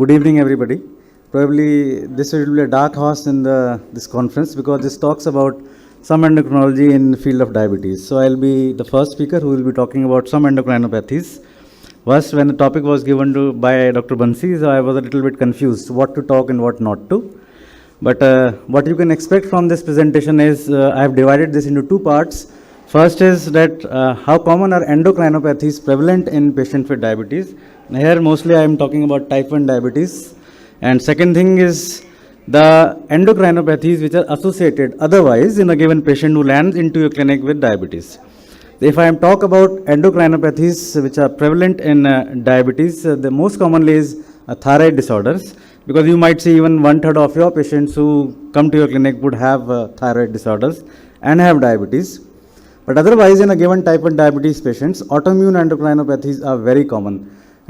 good evening, everybody. Probably this will be a dark horse in this conference because this talks about some endocrinology in the field of diabetes. So I'll be the first speaker who will be talking about some endocrinopathies. First, when the topic was given by Dr. Bansi, so I was a little bit confused what to talk and what not to. But what you can expect from this presentation is I have divided this into two parts. First is that how common are endocrinopathies prevalent in patients with diabetes. Here mostly I am talking about type 1 diabetes. And second thing is the endocrinopathies which are associated otherwise in a given patient who lands into your clinic with diabetes. If I am talk about endocrinopathies which are prevalent in diabetes, the most commonly is thyroid disorders, because you might see even 1/3 of your patients who come to your clinic would have thyroid disorders and have diabetes. But otherwise, in a given type 1 diabetes patients, autoimmune endocrinopathies are very common.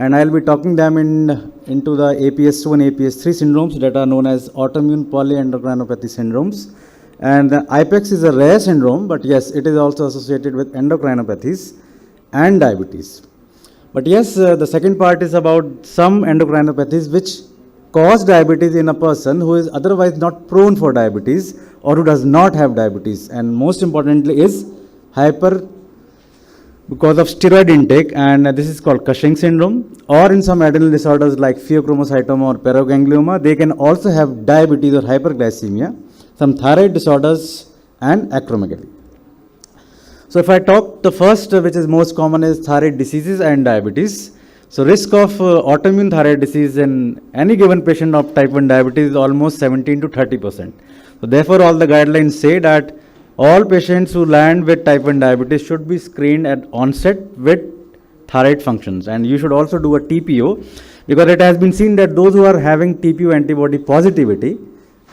And I will be talking them into the APS2 and APS3 syndromes that are known as autoimmune polyendocrinopathy syndromes. And IPEX is a rare syndrome, but yes, it is also associated with endocrinopathies and diabetes. But yes, the second part is about some endocrinopathies which cause diabetes in a person who is otherwise not prone for diabetes or who does not have diabetes. And most importantly is hyper because of steroid intake, and this is called Cushing syndrome, or in some adrenal disorders like pheochromocytoma or paraganglioma, they can also have diabetes or hyperglycemia, some thyroid disorders and acromegaly. So if I talk the first which is most common is thyroid diseases and diabetes. So risk of autoimmune thyroid disease in any given patient of type 1 diabetes is almost 17 to 30%. So therefore all the guidelines say that all patients who land with type 1 diabetes should be screened at onset with thyroid functions, and you should also do a TPO, because it has been seen that those who are having TPO antibody positivity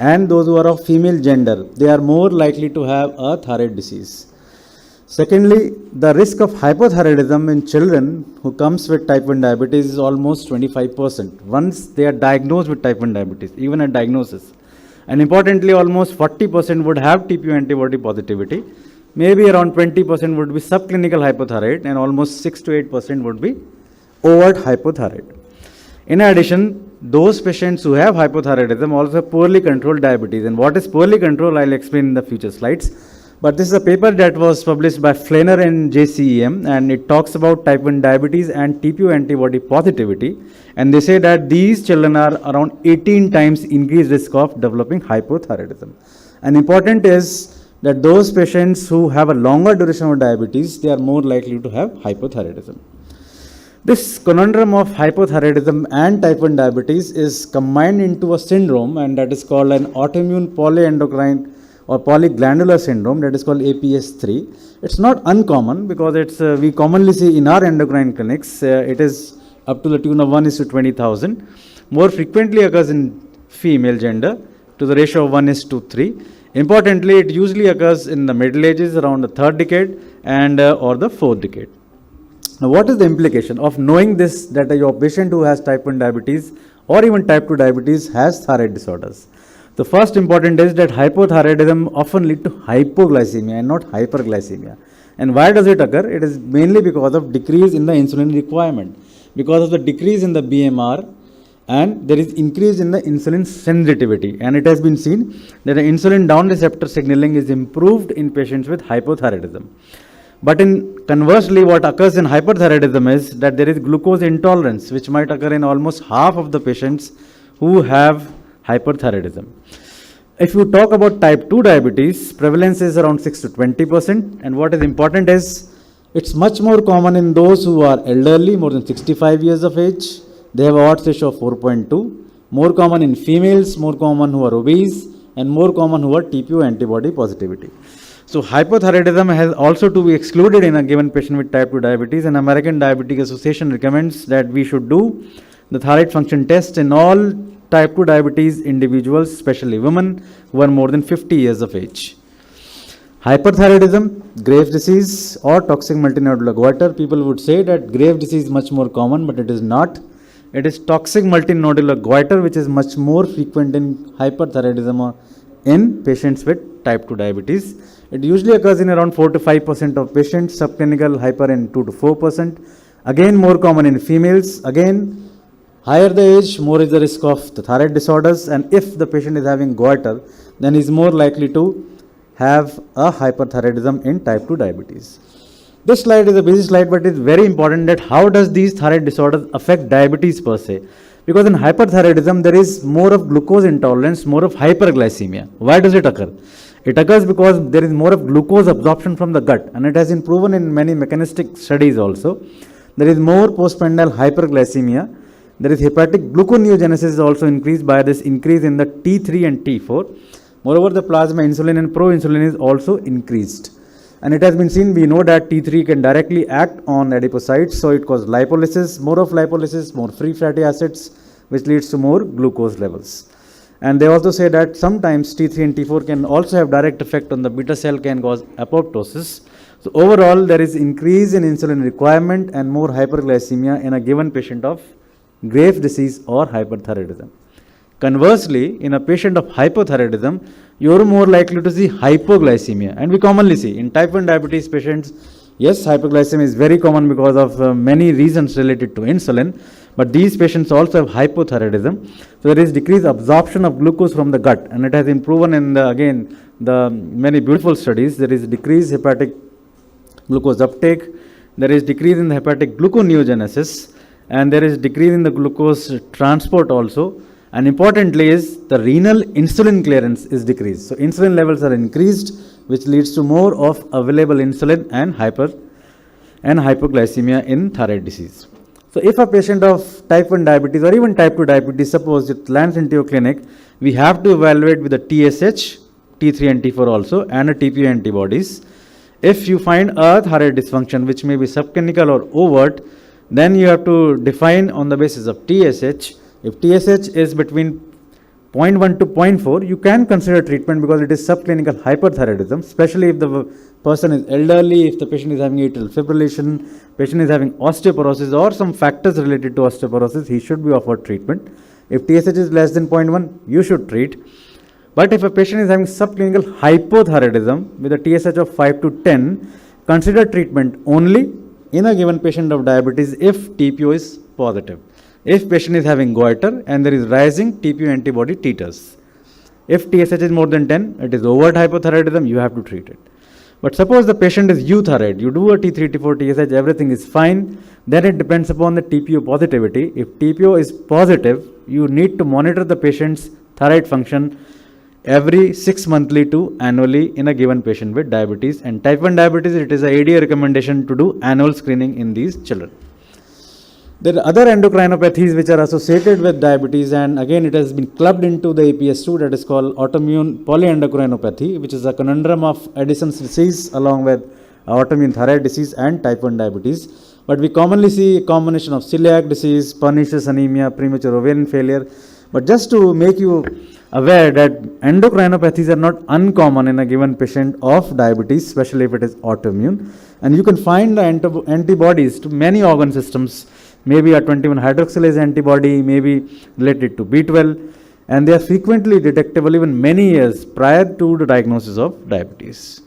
and those who are of female gender, they are more likely to have a thyroid disease. Secondly, the risk of hypothyroidism in children who comes with type 1 diabetes is almost 25% once they are diagnosed with type 1 diabetes, even at diagnosis. And importantly, almost 40% would have TPO antibody positivity. Maybe around 20% would be subclinical hypothyroid, and almost 6 to 8% would be overt hypothyroid. In addition, those patients who have hypothyroidism also have poorly controlled diabetes. And what is poorly controlled, I'll explain in the future slides. But this is a paper that was published by Flener and JCEM, and it talks about type 1 diabetes and TPO antibody positivity. And they say that these children are around 18 times increased risk of developing hypothyroidism. And important is that those patients who have a longer duration of diabetes, they are more likely to have hypothyroidism. This conundrum of hypothyroidism and type 1 diabetes is combined into a syndrome, and that is called an autoimmune polyendocrine or polyglandular syndrome, that is called APS3. It's not uncommon because it's we commonly see in our endocrine clinics, it is up to the tune of 1:20,000. More frequently occurs in female gender to the ratio of 1:3. Importantly, it usually occurs in the middle ages, around the third decade and or the fourth decade. Now, what is the implication of knowing this, that your patient who has type 1 diabetes or even type 2 diabetes has thyroid disorders? The first important is that hypothyroidism often leads to hypoglycemia and not hyperglycemia. And why does it occur? It is mainly because of decrease in the insulin requirement, because of the decrease in the BMR, and there is increase in the insulin sensitivity. And it has been seen that the insulin down receptor signaling is improved in patients with hypothyroidism. But in conversely, what occurs in hyperthyroidism is that there is glucose intolerance, which might occur in almost half of the patients who have hyperthyroidism. If you talk about type 2 diabetes, prevalence is around 6 to 20%. And what is important is it's much more common in those who are elderly, more than 65 years of age. They have a odds ratio of 4.2. More common in females, more common who are obese, and more common who are TPO antibody positivity. So hypothyroidism has also to be excluded in a given patient with type 2 diabetes, and American Diabetic Association recommends that we should do the thyroid function test in all type 2 diabetes individuals, especially women who are more than 50 years of age. Hyperthyroidism, Graves' disease or toxic multinodular goiter. People would say that Graves' disease is much more common, but it is not. It is toxic multinodular goiter which is much more frequent in hyperthyroidism or in patients with type 2 diabetes. It usually occurs in around 4 to 5% of patients, subclinical hyper in 2 to 4%. Again more common in females. Again Higher the age, more is the risk of the thyroid disorders, and if the patient is having goiter, then he is more likely to have a hyperthyroidism in type 2 diabetes. This slide is a busy slide, but it's very important that how does these thyroid disorders affect diabetes per se? Because in hyperthyroidism, there is more of glucose intolerance, more of hyperglycemia. Why does it occur? It occurs because there is more of glucose absorption from the gut, and it has been proven in many mechanistic studies also. There is more postprandial hyperglycemia. There is hepatic gluconeogenesis is also increased by this increase in the T3 and T4. Moreover, the plasma insulin and proinsulin is also increased. And it has been seen, we know that T3 can directly act on adipocytes, so it causes lipolysis, more free fatty acids, which leads to more glucose levels. And they also say that sometimes T3 and T4 can also have direct effect on the beta cell, can cause apoptosis. So overall, there is increase in insulin requirement and more hyperglycemia in a given patient of Graves' disease or hyperthyroidism. Conversely, in a patient of hypothyroidism, you are more likely to see hypoglycemia, and we commonly see in type 1 diabetes patients, yes, hypoglycemia is very common because of many reasons related to insulin, but these patients also have hypothyroidism. So there is decreased absorption of glucose from the gut, and it has been proven in the many beautiful studies. There is decreased hepatic glucose uptake, there is decrease in the hepatic gluconeogenesis, and there is decrease in the glucose transport also. And importantly is the renal insulin clearance is decreased. So insulin levels are increased, which leads to more of available insulin and hypoglycemia in thyroid disease. So if a patient of type 1 diabetes or even type 2 diabetes, suppose it lands into your clinic, we have to evaluate with the TSH, T3 and T4 also, and a TPO antibodies. If you find a thyroid dysfunction, which may be subclinical or overt, then you have to define on the basis of TSH. If TSH is between 0.1 to 0.4, you can consider treatment because it is subclinical hyperthyroidism, especially if the person is elderly, if the patient is having atrial fibrillation, patient is having osteoporosis or some factors related to osteoporosis, he should be offered treatment. If TSH is less than 0.1, you should treat. But if a patient is having subclinical hypothyroidism with a TSH of 5 to 10, consider treatment only in a given patient of diabetes if TPO is positive. If patient is having goiter and there is rising TPO antibody titers. If TSH is more than 10, it is overt hypothyroidism, you have to treat it. But suppose the patient is euthyroid, you do a T3, T4, TSH, everything is fine, then it depends upon the TPO positivity. If TPO is positive, you need to monitor the patient's thyroid function every 6 monthly to annually in a given patient with diabetes. And type 1 diabetes, it is a ADA recommendation to do annual screening in these children. There are other endocrinopathies which are associated with diabetes, and again it has been clubbed into the APS2, that is called autoimmune polyendocrinopathy, which is a conundrum of Addison's disease along with autoimmune thyroid disease and type 1 diabetes. But we commonly see a combination of celiac disease, pernicious anemia, premature ovarian failure. But just to make you aware that endocrinopathies are not uncommon in a given patient of diabetes, especially if it is autoimmune. And you can find the antibodies to many organ systems, maybe a 21 hydroxylase antibody, maybe related to B12, and they are frequently detectable even many years prior to the diagnosis of diabetes.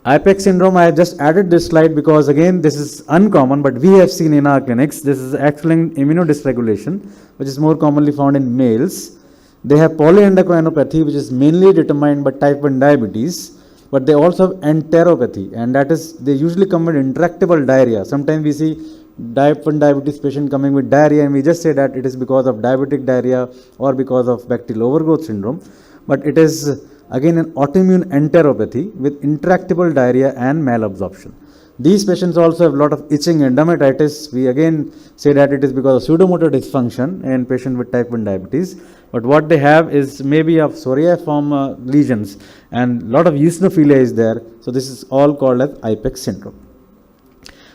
IPEX syndrome, I have just added this slide because again this is uncommon, but we have seen in our clinics. This is X-linked immunodysregulation, which is more commonly found in males. They have polyendocrinopathy, which is mainly determined by type 1 diabetes, but they also have enteropathy, and that is, they usually come with intractable diarrhea. Sometimes we see type 1 diabetes patient coming with diarrhea and we just say that it is because of diabetic diarrhea or because of bacterial overgrowth syndrome, but it is again an autoimmune enteropathy with intractable diarrhea and malabsorption. These patients also have a lot of itching and dermatitis. We again say that it is because of pseudomotor dysfunction in patient with type 1 diabetes, but what they have is maybe of psoriaform lesions, and a lot of eosinophilia is there. So this is all called as IPEX syndrome.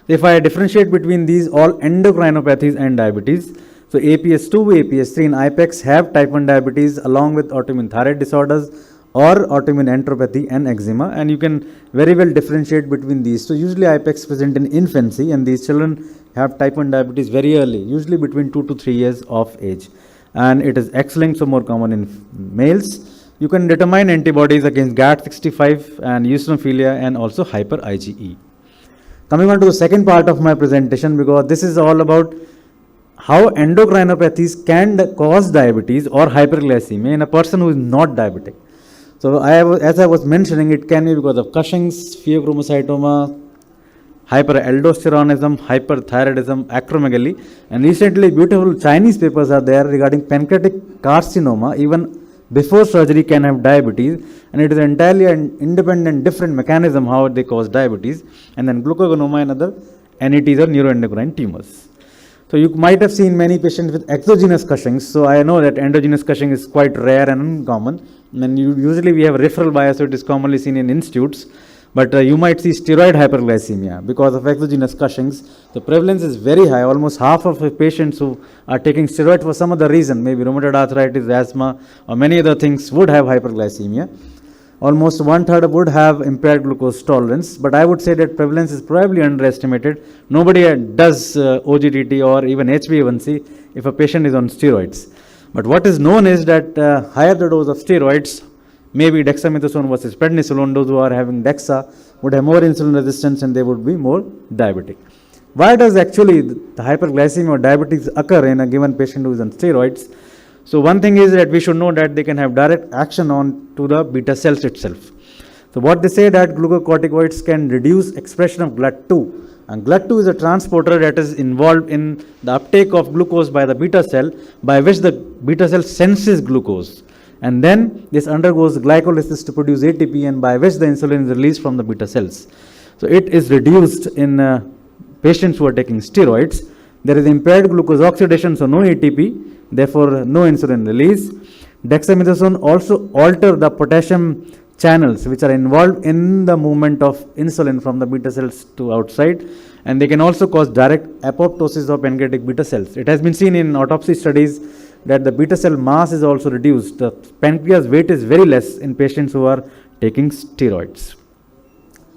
If I differentiate between these all endocrinopathies and diabetes, so APS2, APS3 and IPEX have type 1 diabetes along with autoimmune thyroid disorders or autoimmune enteropathy and eczema, and you can very well differentiate between these. So usually IPEX present in infancy, and these children have type 1 diabetes very early, usually between 2 to 3 years of age, and it is X-linked, so more common in males. You can determine antibodies against GAT65 and eosinophilia and also hyper IgE. Coming on to the second part of my presentation, because this is all about how endocrinopathies can cause diabetes or hyperglycemia in a person who is not diabetic. So, as I was mentioning, it can be because of Cushing's, pheochromocytoma, hyperaldosteronism, hyperthyroidism, acromegaly, and recently beautiful Chinese papers are there regarding pancreatic carcinoma. Even before surgery can have diabetes, and it is entirely an independent different mechanism how they cause diabetes, and then glucagonoma and other NETs or neuroendocrine tumors. So you might have seen many patients with exogenous Cushing's. So I know that endogenous Cushing is quite rare and uncommon. And usually we have referral bias, so it is commonly seen in institutes. But you might see steroid hyperglycemia because of exogenous Cushing's. The prevalence is very high. Almost half of the patients who are taking steroid for some other reason, maybe rheumatoid arthritis, asthma, or many other things, would have hyperglycemia. Almost 1/3 would have impaired glucose tolerance, but I would say that prevalence is probably underestimated. Nobody does OGTT or even HbA1c if a patient is on steroids. But what is known is that higher the dose of steroids, maybe dexamethasone versus prednisolone, those who are having DEXA would have more insulin resistance and they would be more diabetic. Why does actually the hyperglycemia or diabetes occur in a given patient who is on steroids? So one thing is that we should know that they can have direct action on to the beta cells itself. So what they say that glucocorticoids can reduce expression of GLUT2, and GLUT2 is a transporter that is involved in the uptake of glucose by the beta cell, by which the beta cell senses glucose, and then this undergoes glycolysis to produce ATP, and by which the insulin is released from the beta cells. So it is reduced in patients who are taking steroids. There is impaired glucose oxidation, so no ATP, therefore no insulin release. Dexamethasone also alter the potassium channels which are involved in the movement of insulin from the beta cells to outside, and they can also cause direct apoptosis of pancreatic beta cells. It has been seen in autopsy studies that the beta cell mass is also reduced. The pancreas weight is very less in patients who are taking steroids.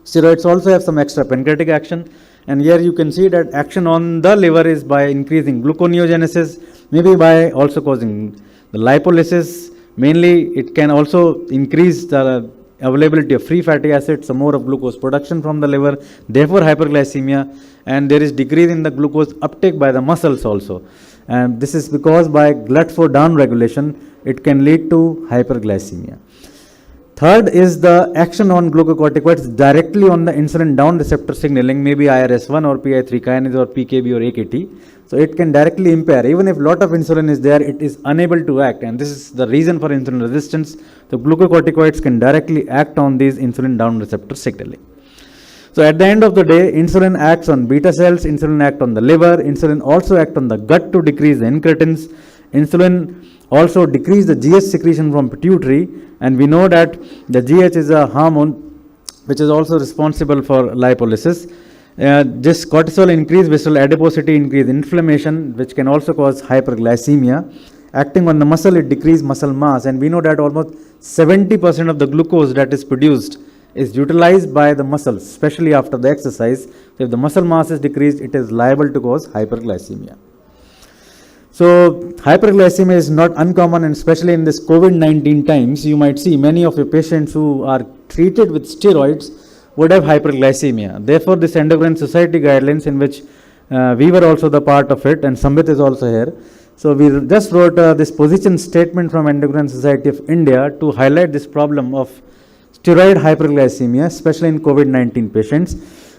Steroids also have some extra pancreatic action, and here you can see that action on the liver is by increasing gluconeogenesis, maybe by also causing the lipolysis. Mainly it can also increase the availability of free fatty acids, some more of glucose production from the liver, therefore hyperglycemia, and there is decrease in the glucose uptake by the muscles also. And this is because by GLUT4 down regulation it can lead to hyperglycemia. Third is the action on glucocorticoids directly on the insulin down receptor signaling, maybe IRS1 or PI3 kinase or PKB or AKT. So it can directly impair. Even if lot of insulin is there, it is unable to act, and this is the reason for insulin resistance. The glucocorticoids can directly act on these insulin down receptor signaling. So at the end of the day, insulin acts on beta cells, insulin acts on the liver, insulin also acts on the gut to decrease the incretins. Insulin also decrease the GH secretion from pituitary, and we know that the GH is a hormone which is also responsible for lipolysis. This cortisol increase visceral adiposity, increase inflammation, which can also cause hyperglycemia. Acting on the muscle, it decreases muscle mass, and we know that almost 70% of the glucose that is produced is utilized by the muscles, especially after the exercise. So if the muscle mass is decreased, it is liable to cause hyperglycemia. So hyperglycemia is not uncommon, and especially in this COVID-19 times, you might see many of your patients who are treated with steroids would have hyperglycemia. Therefore, this Endocrine Society guidelines, in which we were also the part of it, and Sambit is also here. So we just wrote this position statement from Endocrine Society of India to highlight this problem of steroid hyperglycemia, especially in COVID-19 patients.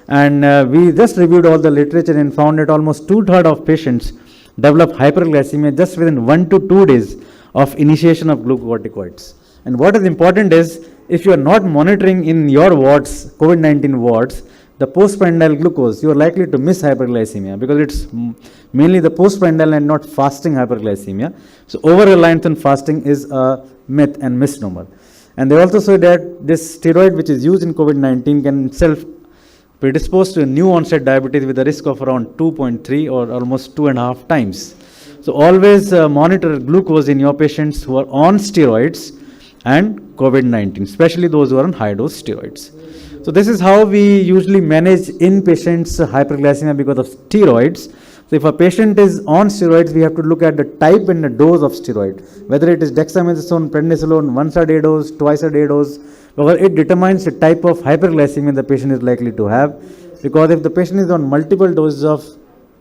And we just reviewed all the literature and found that almost 2/3 of patients develop hyperglycemia just within 1 to 2 days of initiation of glucocorticoids. And what is important is, if you are not monitoring in your wards, COVID-19 wards, the postprandial glucose, you are likely to miss hyperglycemia because it's mainly the postprandial and not fasting hyperglycemia. So over-reliance on fasting is a myth and misnomer. And they also say that this steroid which is used in COVID-19 can itself predispose to a new onset diabetes with a risk of around 2.3 or almost 2.5 times. So always monitor glucose in your patients who are on steroids and COVID-19, especially those who are on high dose steroids. So this is how we usually manage in patients hyperglycemia because of steroids. So if a patient is on steroids, we have to look at the type and the dose of steroid, whether it is dexamethasone, prednisolone, once a day dose, twice a day dose. Because it determines the type of hyperglycemia the patient is likely to have. Because if the patient is on multiple doses of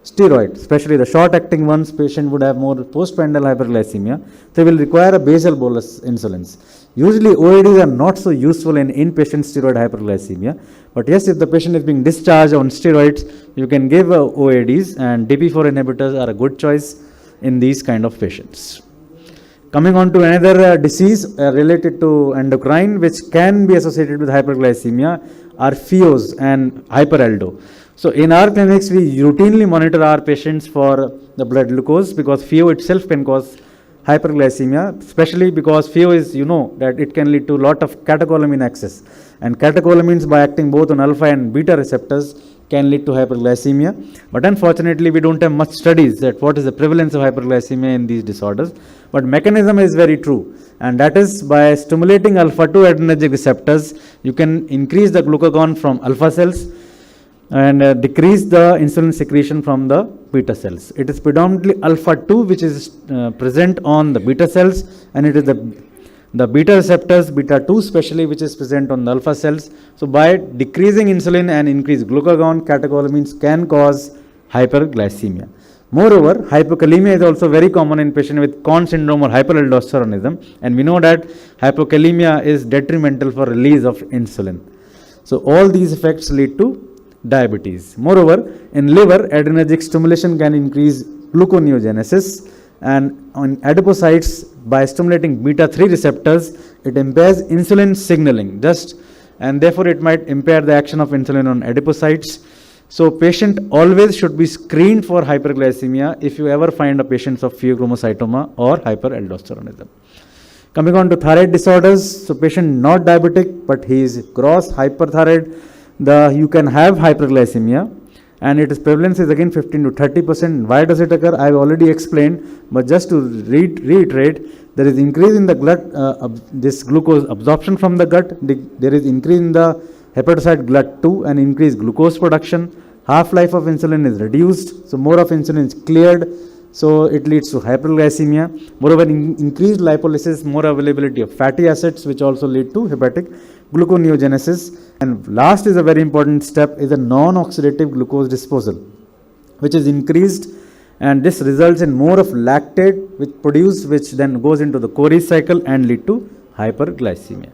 steroid, especially the short-acting ones, patient would have more postprandial hyperglycemia. They will require a basal bolus insulins. Usually OADs are not so useful in inpatient steroid hyperglycemia, but yes, if the patient is being discharged on steroids, you can give OADs, and DP4 inhibitors are a good choice in these kind of patients. Coming on to another disease related to endocrine, which can be associated with hyperglycemia, are FeOs and hyperaldo. So in our clinics, we routinely monitor our patients for the blood glucose, because FeO itself can cause hyperglycemia, especially because FeO is, you know, that it can lead to a lot of catecholamine excess, and catecholamines, by acting both on alpha and beta receptors, can lead to hyperglycemia. But unfortunately, we don't have much studies that what is the prevalence of hyperglycemia in these disorders. But mechanism is very true, and that is by stimulating alpha-2 adrenergic receptors, you can increase the glucagon from alpha cells and decrease the insulin secretion from the beta cells. It is predominantly alpha-2 which is present on the beta cells, and it is the beta receptors, beta-2 especially, which is present on the alpha cells. So by decreasing insulin and increase glucagon, catecholamines can cause hyperglycemia. Moreover, hypokalemia is also very common in patients with Conn syndrome or hyperaldosteronism, and we know that hypokalemia is detrimental for release of insulin. So all these effects lead to diabetes. Moreover, in liver, adrenergic stimulation can increase gluconeogenesis, and on adipocytes, by stimulating beta-3 receptors, it impairs insulin signaling, and therefore it might impair the action of insulin on adipocytes. So patient always should be screened for hyperglycemia if you ever find a patient of pheochromocytoma or hyperaldosteronism. Coming on to thyroid disorders, so patient not diabetic, but he is gross hyperthyroid, you can have hyperglycemia, and its prevalence is again 15 to 30%. Why does it occur? I have already explained, but just to reiterate, there is increase in the gut, this glucose absorption from the gut, there is increase in the hepatocyte GLUT2 and increased glucose production. Half-life of insulin is reduced, so more of insulin is cleared, so it leads to hyperglycemia. Moreover, increased lipolysis, more availability of fatty acids, which also lead to hepatic gluconeogenesis. And last is a very important step, is a non-oxidative glucose disposal, which is increased, and this results in more of lactate which then goes into the Cori cycle and lead to hyperglycemia.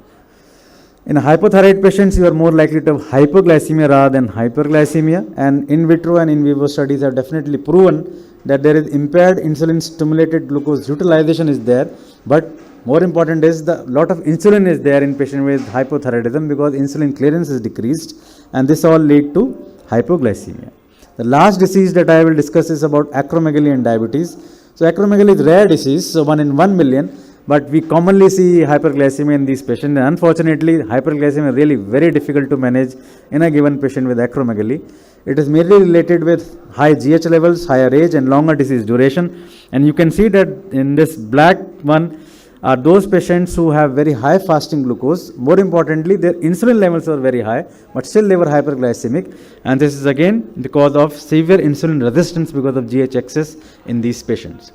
In hypothyroid patients, you are more likely to have hypoglycemia rather than hyperglycemia, and in vitro and in vivo studies have definitely proven that there is impaired insulin stimulated glucose utilization is there, but more important is the lot of insulin is there in patient with hypothyroidism, because insulin clearance is decreased, and this all lead to hypoglycemia. The last disease that I will discuss is about acromegaly and diabetes. So acromegaly is rare disease, so 1 in 1 million, but we commonly see hyperglycemia in these patients, and unfortunately hyperglycemia is really very difficult to manage in a given patient with acromegaly. It is mainly related with high GH levels, higher age, and longer disease duration, and you can see that in this black one are those patients who have very high fasting glucose. More importantly, their insulin levels are very high, but still they were hyperglycemic, and this is again because of severe insulin resistance because of GH excess in these patients.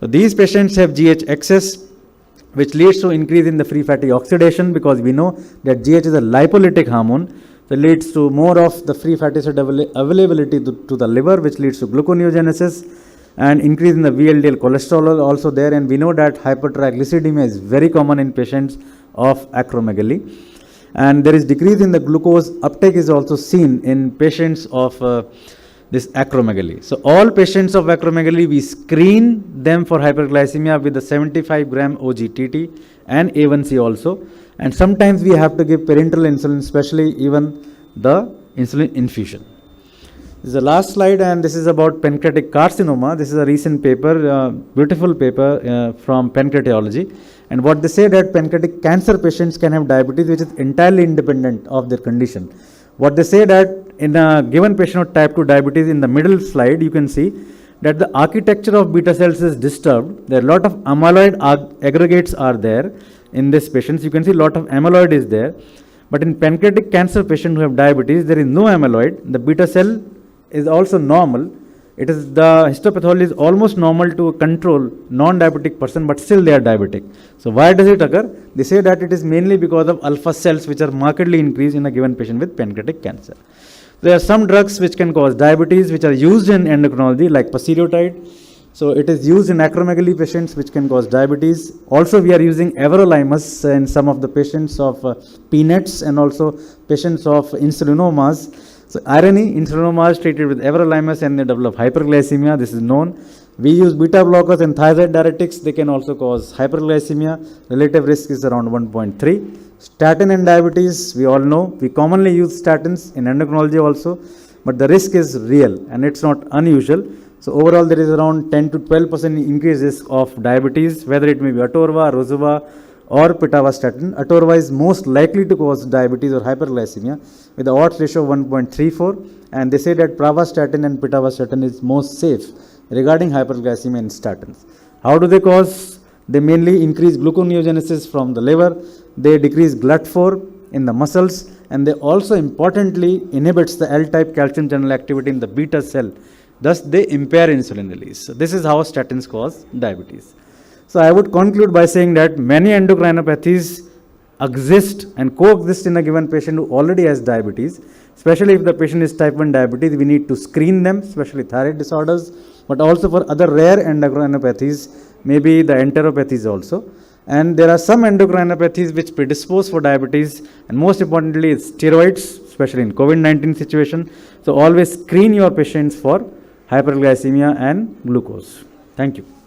So these patients have GH excess, which leads to increase in the free fatty oxidation, because we know that GH is a lipolytic hormone, so leads to more of the free fatty acid availability to the liver, which leads to gluconeogenesis, and increase in the VLDL cholesterol also there, and we know that hypertriglyceridemia is very common in patients of acromegaly, and there is decrease in the glucose uptake is also seen in patients of this acromegaly. So all patients of acromegaly, we screen them for hyperglycemia with the 75 gram OGTT and A1C also, and sometimes we have to give parenteral insulin, especially even the insulin infusion. This is the last slide, and this is about pancreatic carcinoma. This is a recent paper, beautiful paper from pancreatology, and what they say that pancreatic cancer patients can have diabetes which is entirely independent of their condition. What they say that in a given patient with type 2 diabetes, in the middle slide you can see that the architecture of beta cells is disturbed. There are a lot of amyloid aggregates are there in this patients. You can see a lot of amyloid is there, but in pancreatic cancer patients who have diabetes, there is no amyloid. The beta cell is also normal. It is the histopathology is almost normal to control non-diabetic person, but still they are diabetic. So why does it occur? They say that it is mainly because of alpha cells which are markedly increased in a given patient with pancreatic cancer. There are some drugs which can cause diabetes which are used in endocrinology like pasireotide. So it is used in acromegaly patients which can cause diabetes. Also we are using everolimus in some of the patients of PNETs and also patients of insulinomas. So irony, insulinomas treated with everolimus and they develop hyperglycemia, this is known. We use beta blockers and thiazide diuretics, they can also cause hyperglycemia. Relative risk is around 1.3. Statin and diabetes, we all know, we commonly use statins in endocrinology also, but the risk is real and it's not unusual. So overall there is around 10 to 12% increased risk of diabetes, whether it may be atorva, rosuva or pitavastatin. Atorva is most likely to cause diabetes or hyperglycemia with the odds ratio of 1.34, and they say that pravastatin and pitavastatin is most safe regarding hyperglycemia in statins. How do they cause? They mainly increase gluconeogenesis from the liver, they decrease GLUT4 in the muscles, and they also importantly inhibits the L-type calcium channel activity in the beta cell. Thus, they impair insulin release. So this is how statins cause diabetes. So I would conclude by saying that many endocrinopathies exist and coexist in a given patient who already has diabetes. Especially if the patient is type 1 diabetes, we need to screen them, especially thyroid disorders, but also for other rare endocrinopathies, maybe the enteropathies also. And there are some endocrinopathies which predispose for diabetes, and most importantly, it's steroids, especially in COVID-19 situation. So always screen your patients for hyperglycemia and glucose. Thank you.